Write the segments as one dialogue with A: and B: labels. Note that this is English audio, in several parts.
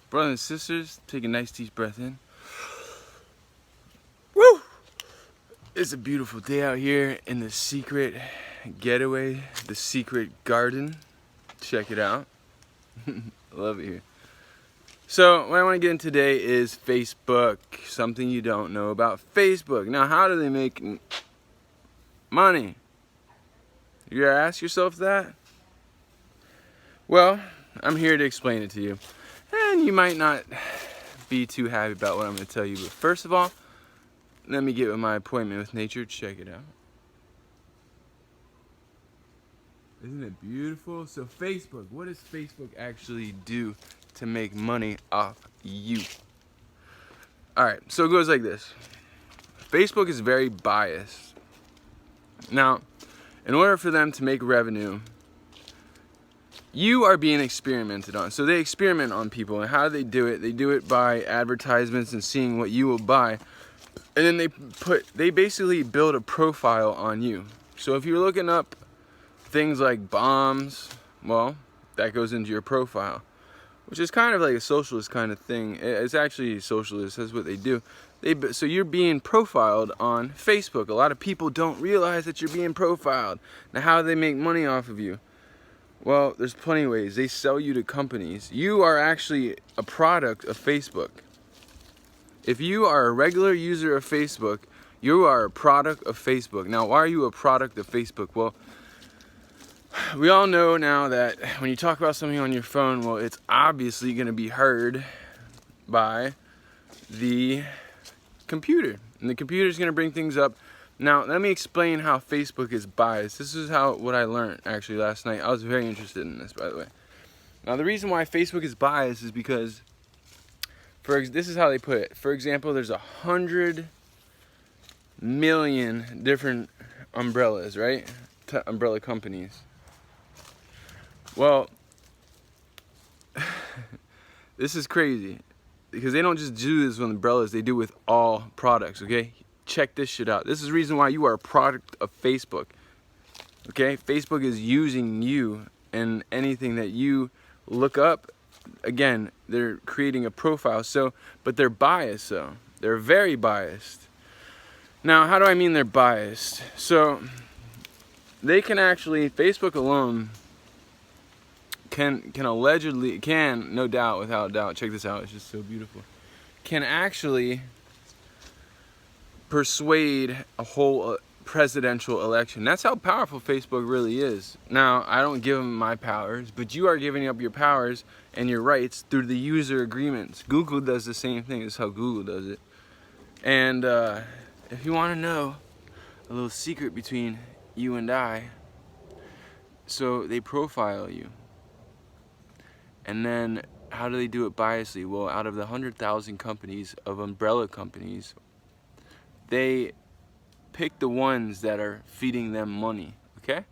A: Brothers and sisters, take a nice deep breath in. Woo! It's a beautiful day out here in the secret getaway, the secret garden. Check it out. Love it here. So what I want to get into today is Facebook. Something you don't know about Facebook. Now, how do they make money? You gotta ask yourself that? Well, I'm here to explain it to you. And you might not be too happy about what I'm going to tell you. But first of all, let me get with my appointment with nature. Check it out. Isn't it beautiful? So Facebook, what does Facebook actually do to make money off you? Alright, so it goes like this. Facebook is very biased. Now, in order for them to make revenue, you are being experimented on. So they experiment on people. And how do they do it? They do it by advertisements and seeing what you will buy. And then they basically build a profile on you. So if you're looking up things like bombs, well, that goes into your profile, which is kind of like a socialist kind of thing. It's actually socialist. That's what they do. So you're being profiled on Facebook. A lot of people don't realize that you're being profiled. Now, how do they make money off of you? Well, there's plenty of ways. They sell you to companies. You are actually a product of Facebook. If you are a regular user of Facebook, you are a product of Facebook. Now, why are you a product of Facebook? Well, we all know now that when you talk about something on your phone, well, it's obviously going to be heard by the computer. And the computer is going to bring things up. Now, let me explain how Facebook is biased. This is what I learned actually last night. I was very interested in this, by the way. Now, the reason why Facebook is biased is because, this is how they put it. For example, there's 100 million different umbrellas, right? Umbrella companies. Well, this is crazy because they don't just do this with umbrellas. They do with all products, okay? Check this shit out. This is the reason why you are a product of Facebook. Okay? Facebook is using you and anything that you look up. Again, they're creating a profile. But they're biased, though. They're very biased. Now, how do I mean they're biased? So, they can actually, Facebook alone can allegedly, no doubt, without doubt, check this out, it's just so beautiful, can actually persuade a whole presidential election. That's how powerful Facebook really is. Now, I don't give them my powers, but you are giving up your powers and your rights through the user agreements. Google does the same thing. That's how Google does it. And if you want to know a little secret between you and I, so they profile you. And then how do they do it biasly? Well, out of the 100,000 companies of umbrella companies, they pick the ones that are feeding them money, okay?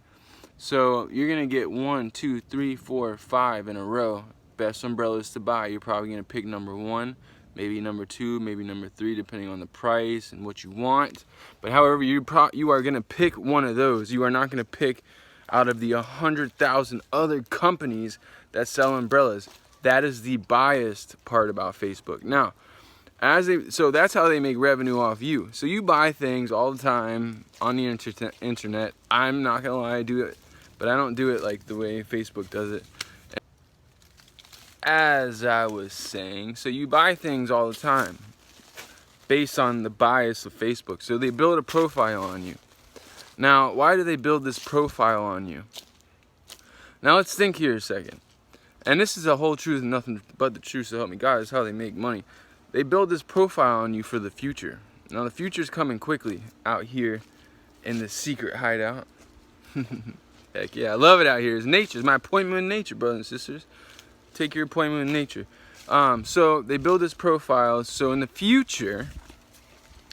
A: So you're gonna get 1, 2, 3, 4, 5 in a row, best umbrellas to buy. You're probably gonna pick number 1, maybe number 2, maybe number 3, depending on the price and what you want. But however, you are gonna pick one of those. You are not gonna pick out of the 100,000 other companies that sell umbrellas. That is the biased part about Facebook. Now, so that's how they make revenue off you. So you buy things all the time on the internet. I'm not gonna lie, I do it, but I don't do it like the way Facebook does it. As I was saying, so you buy things all the time based on the bias of Facebook. So they build a profile on you. Now, why do they build this profile on you? Now let's think here a second. And this is the whole truth and nothing but the truth, so help me God, is how they make money. They build this profile on you for the future. Now the future's coming quickly out here in the secret hideout. Heck yeah, I love it out here. It's nature. It's my appointment with nature, brothers and sisters. Take your appointment with nature. So they build this profile, so in the future,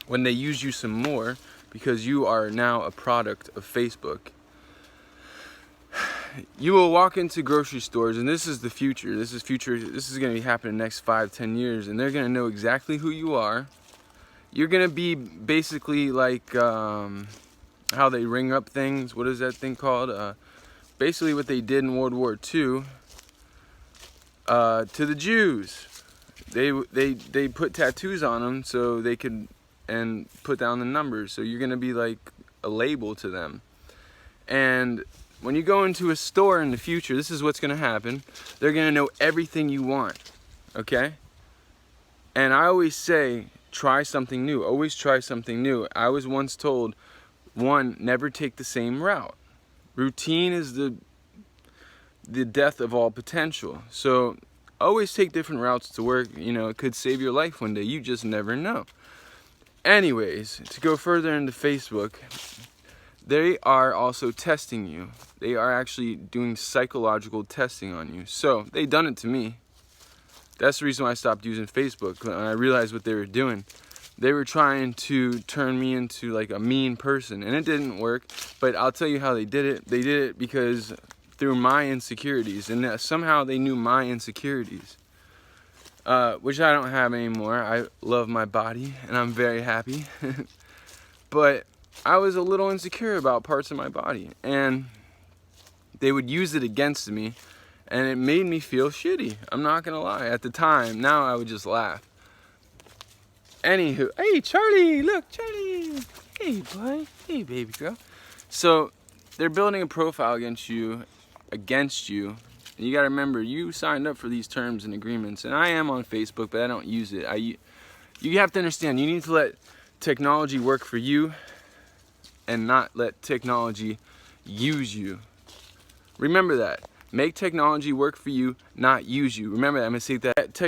A: when they use you some more, because you are now a product of Facebook, you will walk into grocery stores, and this is the future. This is going to be happening in the next 5-10 years, and they're going to know exactly who you are. You're going to be basically like how they ring up things. What is that thing called? Basically what they did in World War II to the Jews. they put tattoos on them so they could and put down the numbers. So you're gonna be like a label to them. And when you go into a store in the future, this is what's gonna happen. They're gonna know everything you want, okay? And I always say, try something new. Always try something new. I was once told, one, never take the same route. Routine is the death of all potential. So always take different routes to work. You know, it could save your life one day. You just never know. Anyways, to go further into Facebook, they are also testing you. They are actually doing psychological testing on you. So they done it to me. That's the reason why I stopped using Facebook. When I realized what they were doing, they were trying to turn me into like a mean person, and it didn't work. But I'll tell you how they did it. They did it because through my insecurities, and somehow they knew my insecurities, which I don't have anymore. I love my body, and I'm very happy. But I was a little insecure about parts of my body, and they would use it against me, and it made me feel shitty. I'm not gonna lie. At the time, now I would just laugh. Anywho, hey Charlie, look, Charlie. Hey boy, hey baby girl. So they're building a profile against you. And you gotta remember, you signed up for these terms and agreements. And I am on Facebook, but I don't use it. You have to understand, you need to let technology work for you and not let technology use you. Remember that. Make technology work for you, not use you. Remember that. I'm gonna say that.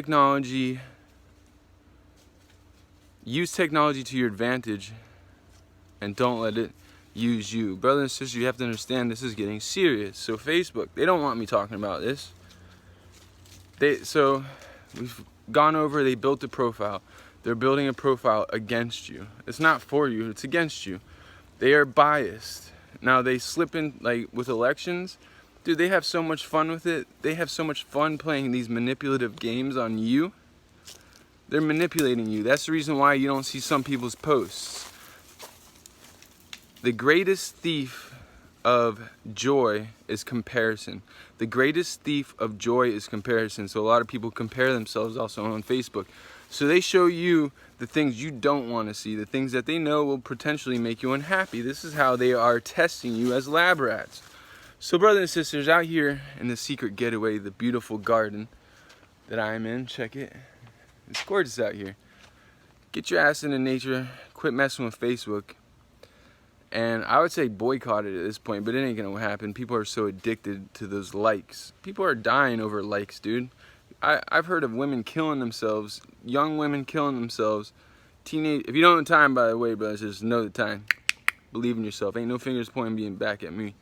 A: Use technology to your advantage and don't let it use you. Brothers and sisters, you have to understand this is getting serious. So Facebook, they don't want me talking about this. So we've gone over, they built a profile. They're building a profile against you. It's not for you, it's against you. They are biased. Now they slip in, like with elections, dude, they have so much fun with it. They have so much fun playing these manipulative games on you. They're manipulating you. That's the reason why you don't see some people's posts. The greatest thief of joy is comparison. The greatest thief of joy is comparison. So a lot of people compare themselves also on Facebook. So they show you the things you don't want to see, the things that they know will potentially make you unhappy. This is how they are testing you as lab rats. So brothers and sisters, out here in the secret getaway, the beautiful garden that I'm in, check it. It's gorgeous out here. Get your ass into nature, quit messing with Facebook. And I would say boycott it at this point, but it ain't gonna happen. People are so addicted to those likes. People are dying over likes, dude. I've heard of women killing themselves, young women killing themselves, teenage. If you don't know the time, by the way, brothers, just know the time. Believe in yourself. Ain't no fingers pointing being back at me.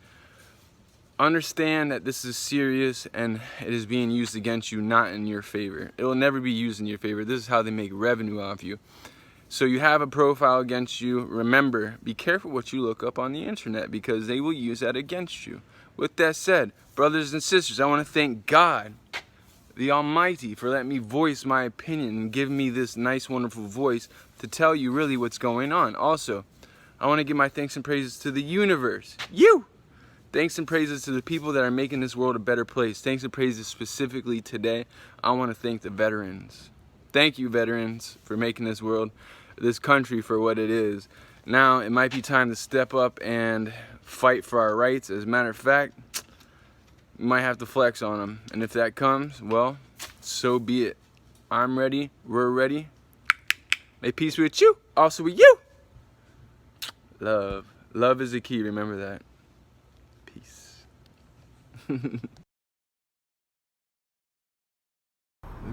A: Understand that this is serious and it is being used against you, not in your favor. It will never be used in your favor. This is how they make revenue off you. So you have a profile against you. Remember, be careful what you look up on the internet because they will use that against you. With that said, brothers and sisters, I want to thank God, the Almighty, for letting me voice my opinion and giving me this nice, wonderful voice to tell you really what's going on. Also, I want to give my thanks and praises to the universe. You! Thanks and praises to the people that are making this world a better place. Thanks and praises specifically today. I want to thank the veterans. Thank you, veterans, for making this world, this country for what it is. Now, it might be time to step up and fight for our rights. As a matter of fact, we might have to flex on them. And if that comes, well, so be it. I'm ready. We're ready. May peace be with you. Also with you. Love. Love is the key. Remember that. Peace. Look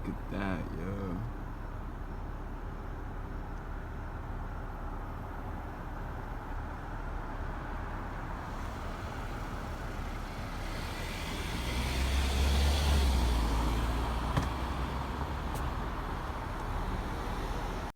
A: at that, yo.